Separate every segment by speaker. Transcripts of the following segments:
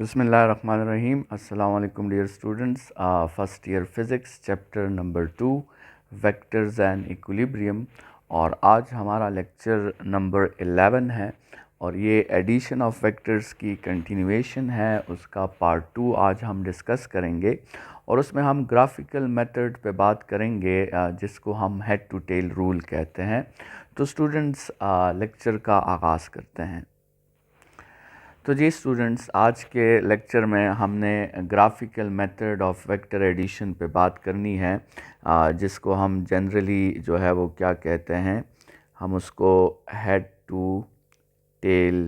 Speaker 1: बिस्मिल्लाहिर्रहमानिर्रहीम। अस्सलाम वालेकुम dear students. First year physics chapter number 2 vectors and equilibrium, और आज हमारा लेक्चर नंबर 11 है और ये एडिशन ऑफ वेक्टर्स की कंटिन्यूएशन है। उसका पार्ट 2 आज हम डिस्कस करेंगे और उसमें हम ग्राफिकल मेथड पे बात करेंगे, जिसको हम हेड टू टेल रूल कहते हैं। तो स्टूडेंट्स, लेक्चर का आगाज़ करते हैं। तो जी स्टूडेंट्स, आज के लेक्चर में हमने graphical method of vector addition पे बात करनी है, जिसको हम जनरली जो है वो क्या कहते हैं, हम उसको हेड टू टेल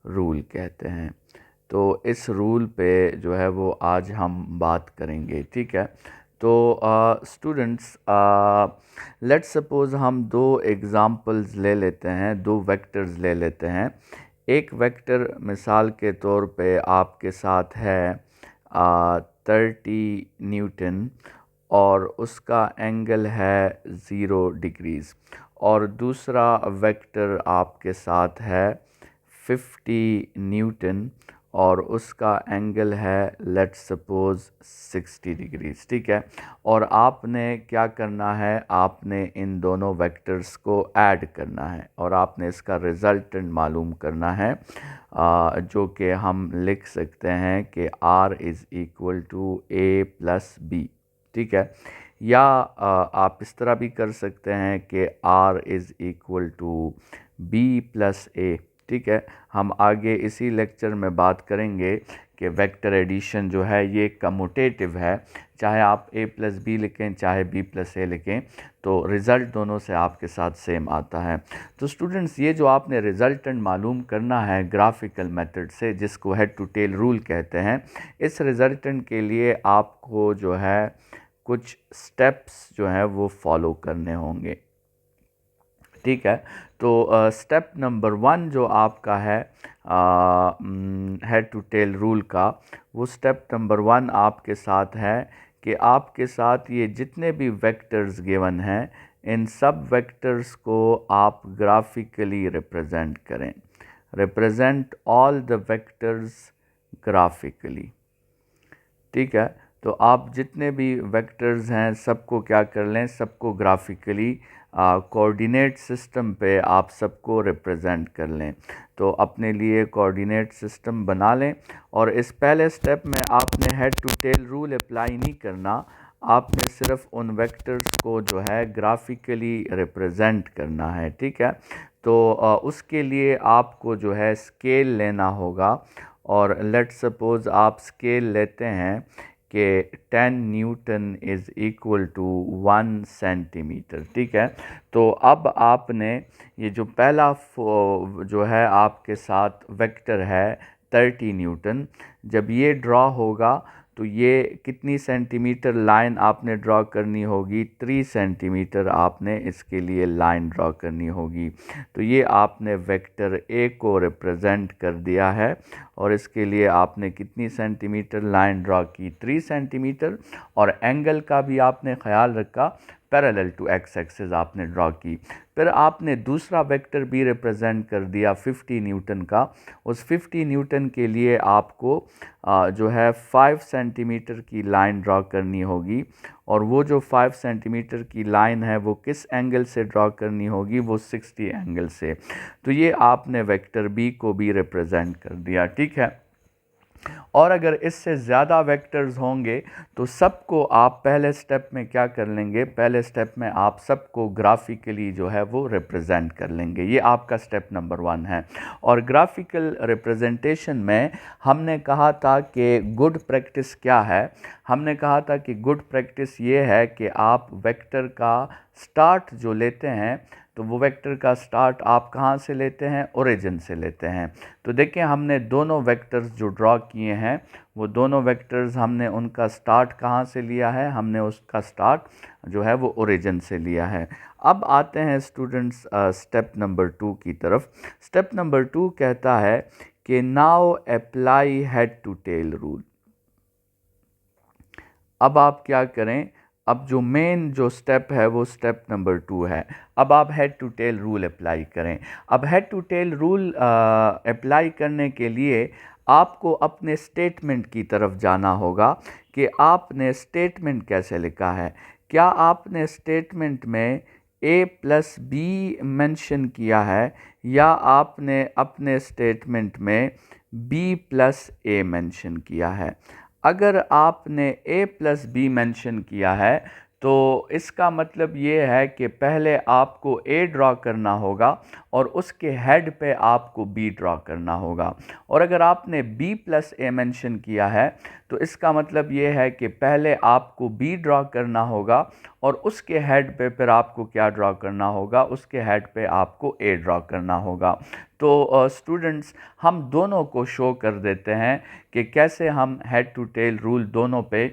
Speaker 1: रूल कहते हैं। तो इस रूल पे जो है वो आज हम बात करेंगे, ठीक है। तो स्टूडेंट्स, लेट्स सपोज़ हम दो एग्ज़ाम्पल्स ले लेते हैं, दो वेक्टर्स ले लेते हैं। एक वेक्टर मिसाल के तौर पे आपके साथ है 30 न्यूटन और उसका एंगल है 0 डिग्रीज़, और दूसरा वेक्टर आपके साथ है 50 न्यूटन और उसका एंगल है लेट्स सपोज़ 60 डिग्रीज़, ठीक है। और आपने क्या करना है, आपने इन दोनों वेक्टर्स को ऐड करना है और आपने इसका रिज़ल्टेंट मालूम करना है, जो कि हम लिख सकते हैं कि R is equal to A plus B, ठीक है। या आप इस तरह भी कर सकते हैं कि R is equal to B plus A, ठीक है। हम आगे इसी लेक्चर में बात करेंगे कि वेक्टर एडिशन जो है ये कम्यूटेटिव है, चाहे आप A प्लस बी लिखें चाहे B प्लस A लिखें, तो रिज़ल्ट दोनों से आपके साथ सेम आता है। तो स्टूडेंट्स, ये जो आपने रिज़ल्टेंट मालूम करना है ग्राफिकल मेथड से, जिसको हेड टू टेल रूल कहते हैं, इस रिज़ल्टेंट के लिए आपको जो है कुछ स्टेप्स जो हैं वो फॉलो करने होंगे, ठीक है। तो स्टेप नंबर 1 जो आपका है हेड टू टेल रूल का, वो स्टेप नंबर 1 आपके साथ है कि आपके साथ ये जितने भी वेक्टर्स गिवन हैं, इन सब वेक्टर्स को आप ग्राफिकली रिप्रेजेंट करें। Represent all the vectors graphically, ठीक है। तो आप जितने भी वेक्टर्स हैं सबको क्या कर लें, सबको ग्राफिकली कोऑर्डिनेट सिस्टम पे आप सबको रिप्रेजेंट कर लें। तो अपने लिए कोऑर्डिनेट सिस्टम बना लें, और इस पहले स्टेप में आपने head to tail rule apply नहीं करना, आपने सिर्फ उन वेक्टर्स को जो है ग्राफिकली रिप्रेजेंट करना है, ठीक है। तो उसके लिए आपको जो है स्केल लेना होगा, और लेट्स सपोज़ आप स्केल लेते हैं कि 10 newton is equal to 1 centimetre, ठीक है। तो अब आपने ये जो पहला जो है आपके साथ वेक्टर है 30 न्यूटन, जब ये ड्रॉ होगा तो ये कितनी सेंटीमीटर लाइन आपने ड्रॉ करनी होगी, 3 सेंटीमीटर आपने इसके लिए लाइन ड्रॉ करनी होगी। तो ये आपने वेक्टर ए को रिप्रेजेंट कर दिया है, और इसके लिए आपने कितनी सेंटीमीटर लाइन ड्रॉ की, 3 सेंटीमीटर, और एंगल का भी आपने ख्याल रखा, पैरेलल टू एक्स एक्सिस आपने ड्रॉ की। फिर आपने दूसरा वेक्टर भी रिप्रेजेंट कर दिया 50 न्यूटन का। उस 50 न्यूटन के लिए आपको जो है 5 सेंटीमीटर की लाइन ड्रॉ करनी होगी, और वो जो 5 सेंटीमीटर की लाइन है वो किस एंगल से ड्रॉ करनी होगी, वो 60 एंगल से। तो ये आपने वेक्टर बी को भी रिप्रेजेंट कर दिया, ठीक है। और अगर इससे ज़्यादा वेक्टर्स होंगे तो सबको आप पहले स्टेप में क्या कर लेंगे, पहले स्टेप में आप सबको ग्राफिकली जो है वो रिप्रेजेंट कर लेंगे। ये आपका स्टेप नंबर 1 है। और ग्राफिकल रिप्रेजेंटेशन में हमने कहा था कि गुड प्रैक्टिस क्या है, हमने कहा था कि गुड प्रैक्टिस ये है कि आप वेक्टर का स्टार्ट जो लेते हैं, तो वो वेक्टर का स्टार्ट आप कहाँ से लेते हैं, ओरिजिन से लेते हैं। तो देखिए, हमने दोनों वेक्टर्स जो ड्रॉ किए हैं, वो दोनों वेक्टर्स हमने उनका स्टार्ट कहाँ से लिया है, हमने उसका स्टार्ट जो है वो ओरिजिन से लिया है। अब आते हैं स्टूडेंट्स स्टेप नंबर 2 की तरफ। स्टेप नंबर 2 कहता है कि now apply head to tail rule. अब आप क्या करें, अब जो मेन जो स्टेप है वो स्टेप नंबर 2 है। अब आप head to tail rule apply करें। अब head to tail rule apply करने के लिए आपको अपने स्टेटमेंट की तरफ जाना होगा कि आपने स्टेटमेंट कैसे लिखा है। क्या आपने स्टेटमेंट में a प्लस बी मेंशन किया है या आपने अपने स्टेटमेंट में b प्लस ए मेंशन किया है। अगर आपने a प्लस बी मेंशन किया है तो इसका मतलब ये है कि पहले आपको A ड्रॉ करना होगा और उसके हेड पे आपको B ड्रॉ करना होगा। और अगर आपने B प्लस ए मेंशन किया है तो इसका मतलब ये है कि पहले आपको B ड्रॉ करना होगा और उसके हेड पे फिर आपको क्या ड्रॉ करना होगा, उसके हेड पे आपको A ड्रॉ करना होगा। तो स्टूडेंट्स, हम दोनों को शो कर देते हैं कि कैसे हम हेड टू टेल रूल दोनों पे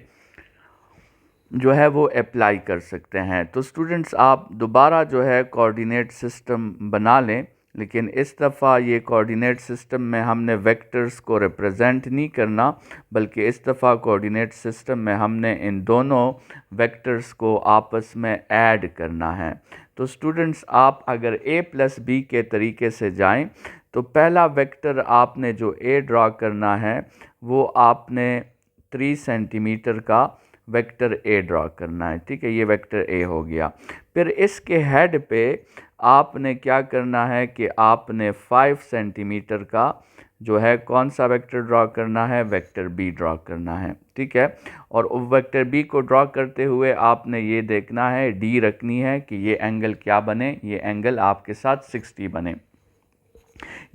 Speaker 1: जो है वो अप्लाई कर सकते हैं। तो स्टूडेंट्स, आप दोबारा जो है कोऑर्डिनेट सिस्टम बना लें, लेकिन इस दफ़ा ये कोऑर्डिनेट सिस्टम में हमने वेक्टर्स को रिप्रेजेंट नहीं करना, बल्कि इस दफ़ा कोऑर्डिनेट सिस्टम में हमने इन दोनों वेक्टर्स को आपस में ऐड करना है। तो स्टूडेंट्स, आप अगर a प्लस बी के तरीके से जाएं तो पहला वेक्टर आपने जो a ड्रॉ करना है वो आपने 3 सेंटीमीटर का वेक्टर ए ड्रॉ करना है। ठीक है, ये वेक्टर ए हो गया। फिर इसके हेड पे आपने क्या करना है कि आपने 5 सेंटीमीटर का जो है कौन सा वेक्टर ड्रॉ करना है, वेक्टर बी ड्रॉ करना है। ठीक है, और वेक्टर बी को ड्रॉ करते हुए आपने ये देखना है, डी रखनी है कि ये एंगल क्या बने, ये एंगल आपके साथ 60 बने।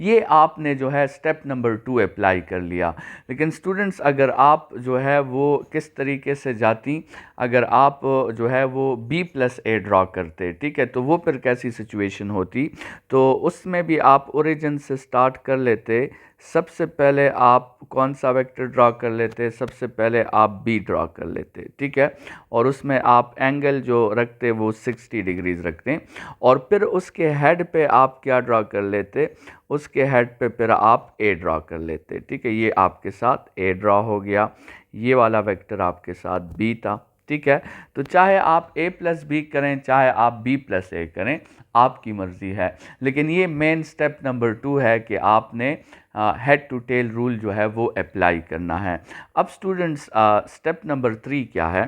Speaker 1: ये आपने जो है स्टेप नंबर 2 अप्लाई कर लिया। लेकिन स्टूडेंट्स, अगर आप जो है वो किस तरीके से जाती, अगर आप जो है वो b प्लस ए ड्रॉ करते, ठीक है, तो वो फिर कैसी सिचुएशन होती। तो उसमें भी आप ओरिजिन से स्टार्ट कर लेते। सबसे पहले आप कौन सा वेक्टर ड्रॉ कर लेते, सबसे पहले आप b ड्रॉ कर लेते। ठीक है, और उसमें आप एंगल जो रखते वो 60 डिग्रीज रखते, और फिर उसके हेड पे आप क्या ड्रॉ कर लेते, उसके हेड पे फिर आप ए ड्रॉ कर लेते। ठीक है, ये आपके साथ ए ड्रॉ हो गया, ये वाला वेक्टर आपके साथ बी था। ठीक है, तो चाहे आप a प्लस बी करें, चाहे आप b प्लस ए करें, आपकी मर्ज़ी है। लेकिन ये मेन स्टेप नंबर 2 है कि आपने हेड टू टेल रूल जो है वो अप्लाई करना है। अब स्टूडेंट्स, स्टेप नंबर 3 क्या है।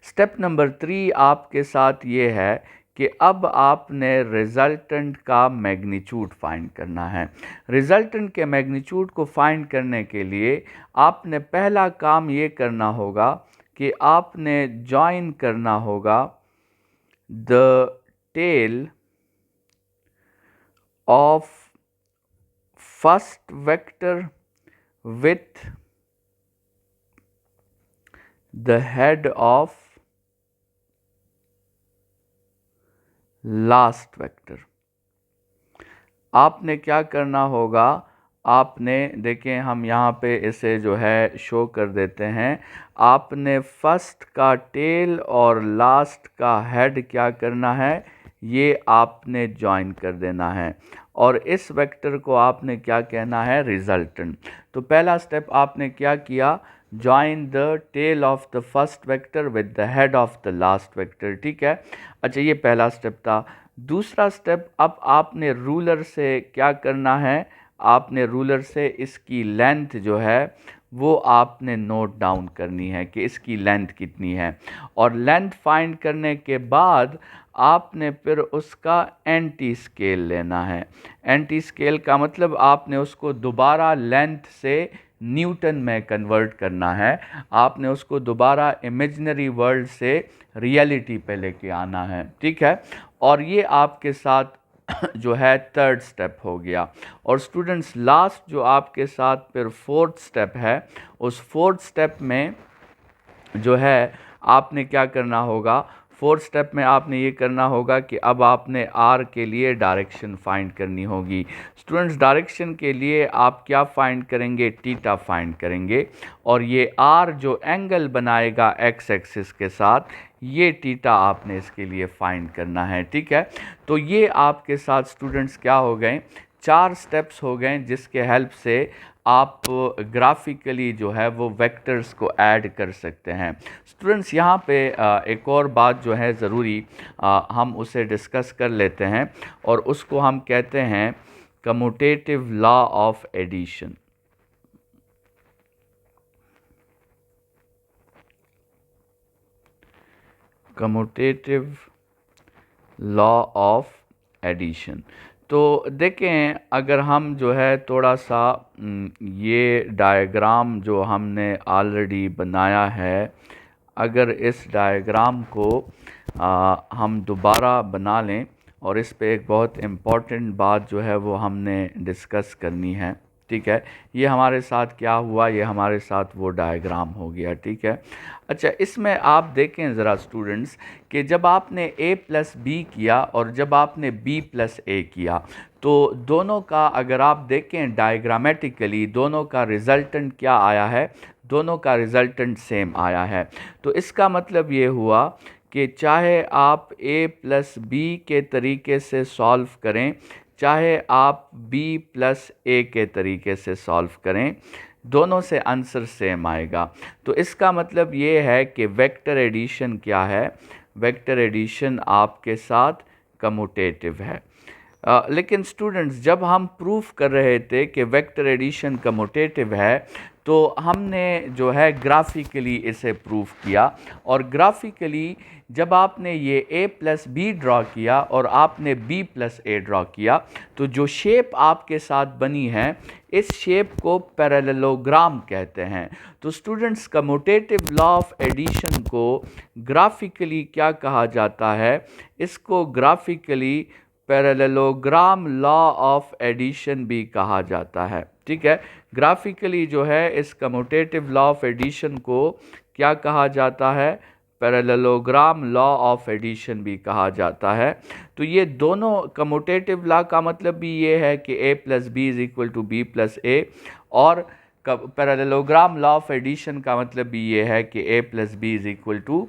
Speaker 1: स्टेप नंबर 3 आपके साथ ये है कि अब आपने रिजल्टेंट का मैग्नीट्यूड फाइंड करना है। रिजल्टेंट के मैग्नीट्यूड को फाइंड करने के लिए आपने पहला काम ये करना होगा कि आपने जॉइन करना होगा the tail of first vector with the head of last vector. आपने क्या करना होगा, आपने देखें, हम यहाँ पे इसे जो है शो कर देते हैं। आपने फर्स्ट का टेल और लास्ट का हेड क्या करना है, ये आपने ज्वाइन कर देना है, और इस वेक्टर को आपने क्या कहना है, रिजल्टेंट। तो पहला स्टेप आपने क्या किया, join the tail of the first vector with the head of the last vector. ठीक है, अच्छा, ये पहला स्टेप था। दूसरा स्टेप, अब आपने रूलर से क्या करना है, आपने रूलर से इसकी लेंथ जो है वो आपने नोट डाउन करनी है कि इसकी लेंथ कितनी है, और लेंथ फाइंड करने के बाद आपने फिर उसका एंटी स्केल लेना है। एंटी स्केल का मतलब आपने उसको दोबारा लेंथ से न्यूटन में कन्वर्ट करना है, आपने उसको दोबारा इमेजिनरी वर्ल्ड से रियलिटी पे लेके आना है। ठीक है, और ये आपके साथ जो है थर्ड स्टेप हो गया। और स्टूडेंट्स, लास्ट जो आपके साथ फिर फोर्थ स्टेप है, उस फोर्थ स्टेप में जो है आपने क्या करना होगा, फोर्थ स्टेप में आपने ये करना होगा कि अब आपने आर के लिए डायरेक्शन फाइंड करनी होगी। स्टूडेंट्स, डायरेक्शन के लिए आप क्या फाइंड करेंगे, थीटा फाइंड करेंगे, और ये आर जो एंगल बनाएगा एक्स एक्सिस के साथ, ये थीटा आपने इसके लिए फाइंड करना है। ठीक है, तो ये आपके साथ स्टूडेंट्स क्या हो गए, 4 स्टेप्स हो गए जिसके हेल्प से आप ग्राफिकली जो है वो वेक्टर्स को ऐड कर सकते हैं। स्टूडेंट्स, यहाँ पे एक और बात जो है ज़रूरी, हम उसे डिस्कस कर लेते हैं, और उसको हम कहते हैं commutative law of addition. Commutative law of addition. तो देखें, अगर हम जो है थोड़ा सा ये डायग्राम जो हमने ऑलरेडी बनाया है, अगर इस डायग्राम को हम दोबारा बना लें, और इस पे एक बहुत इम्पॉर्टेंट बात जो है वो हमने डिस्कस करनी है। ठीक है, ये हमारे साथ क्या हुआ, ये हमारे साथ वो डायग्राम हो गया। ठीक है, अच्छा, इसमें आप देखें ज़रा स्टूडेंट्स कि जब आपने a प्लस बी किया और जब आपने b प्लस ए किया, तो दोनों का अगर आप देखें डायग्रामेटिकली दोनों का रिज़ल्टेंट क्या आया है, दोनों का रिज़ल्टेंट सेम आया है। तो इसका मतलब ये हुआ कि चाहे आप a प्लस बी के तरीके से सॉल्व करें, चाहे आप b प्लस ए के तरीके से सॉल्व करें, दोनों से आंसर सेम आएगा। तो इसका मतलब ये है कि वेक्टर एडिशन क्या है, वेक्टर एडिशन आपके साथ कम्यूटेटिव है। लेकिन स्टूडेंट्स, जब हम प्रूफ कर रहे थे कि वेक्टर एडिशन कम्यूटेटिव है, तो हमने जो है ग्राफिकली इसे प्रूफ किया। और ग्राफिकली जब आपने ये a प्लस बी ड्रॉ किया और आपने b प्लस ए ड्रॉ किया, तो जो शेप आपके साथ बनी है, इस शेप को पैरेललोग्राम कहते हैं। तो students, commutative law of addition को ग्राफिकली क्या कहा जाता है, इसको graphically parallelogram law of addition भी कहा जाता है। ठीक है, ग्राफिकली जो है इस कम्यूटेटिव लॉ ऑफ एडिशन को क्या कहा जाता है, पैरेललोग्राम लॉ ऑफ एडिशन भी कहा जाता है। तो ये दोनों कम्यूटेटिव लॉ का मतलब भी ये है कि a plus B is equal to B plus A, और पैरेललोग्राम लॉ ऑफ एडिशन का मतलब भी ये है कि a plus B is equal to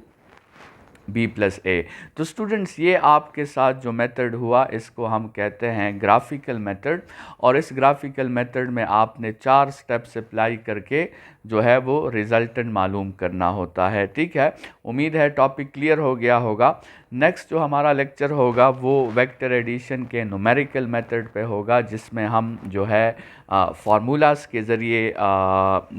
Speaker 1: B plus A. तो स्टूडेंट्स, ये आपके साथ जो मेथड हुआ इसको हम कहते हैं ग्राफिकल मेथड, और इस ग्राफिकल मेथड में आपने 4 स्टेप्स अप्लाई करके जो है वो रिजल्टेंट मालूम करना होता है। ठीक है, उम्मीद है टॉपिक क्लियर हो गया होगा। नेक्स्ट जो हमारा लेक्चर होगा वो वेक्टर एडिशन के न्यूमेरिकल मेथड पे होगा, जिसमें हम जो है फार्मूलाज के ज़रिए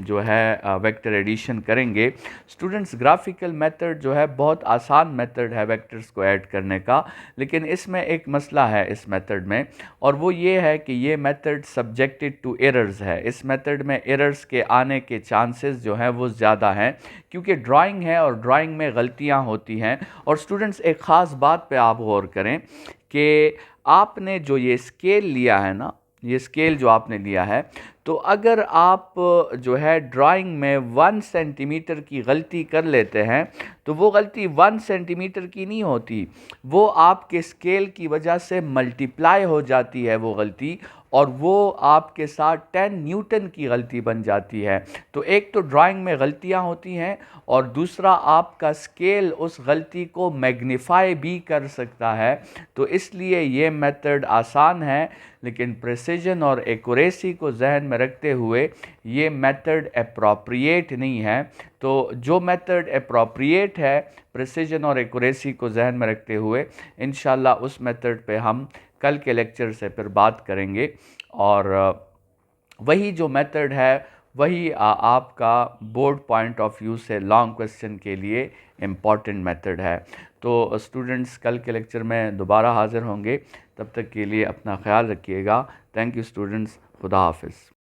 Speaker 1: जो है वेक्टर एडिशन करेंगे। स्टूडेंट्स, ग्राफिकल मेथड जो है बहुत आसान मेथड है वेक्टर्स को ऐड करने का, लेकिन इसमें एक मसला है इस मेथड में, और वो ये है कि ये मेथड सब्जेक्टेड टू एरर्स है। इस मेथड में एरर्स के आने के चांसेस जो हैं वो ज़्यादा हैं, क्योंकि ड्राइंग है और ड्राइंग में गलतियां होती हैं। और स्टूडेंट्स, एक ख़ास बात पे आप गौर करें कि आपने जो ये स्केल लिया है ना, ये स्केल जो आपने लिया है, तो अगर आप जो है ड्राइंग में 1 सेंटीमीटर की गलती कर लेते हैं, तो वो गलती 1 सेंटीमीटर की नहीं होती, वो आपके स्केल की वजह से मल्टीप्लाई हो जाती है वो गलती, और वो आपके साथ 10 न्यूटन की गलती बन जाती है। तो एक तो ड्राइंग में गलतियां होती हैं, और दूसरा आपका स्केल उस गलती को मैग्नीफाई भी कर सकता है। तो इसलिए ये मेथड आसान है, लेकिन प्रिसिजन और एक्यूरेसी को जहन में रखते हुए ये मेथड अप्रोप्रिएट नहीं है। तो जो मेथड अप्रोप्रिएट है प्रिसिजन और एक्यूरेसी को जहन में रखते हुए, इंशाल्लाह उस मेथड पे हम कल के लेक्चर से फिर बात करेंगे। और वही जो मेथड है वही आपका बोर्ड पॉइंट ऑफ व्यू से लॉन्ग क्वेश्चन के लिए इम्पॉर्टेंट मेथड है। तो स्टूडेंट्स, कल के लेक्चर में दोबारा हाज़िर होंगे, तब तक के लिए अपना ख्याल रखिएगा। थैंक यू स्टूडेंट्स, खुदा हाफिज़।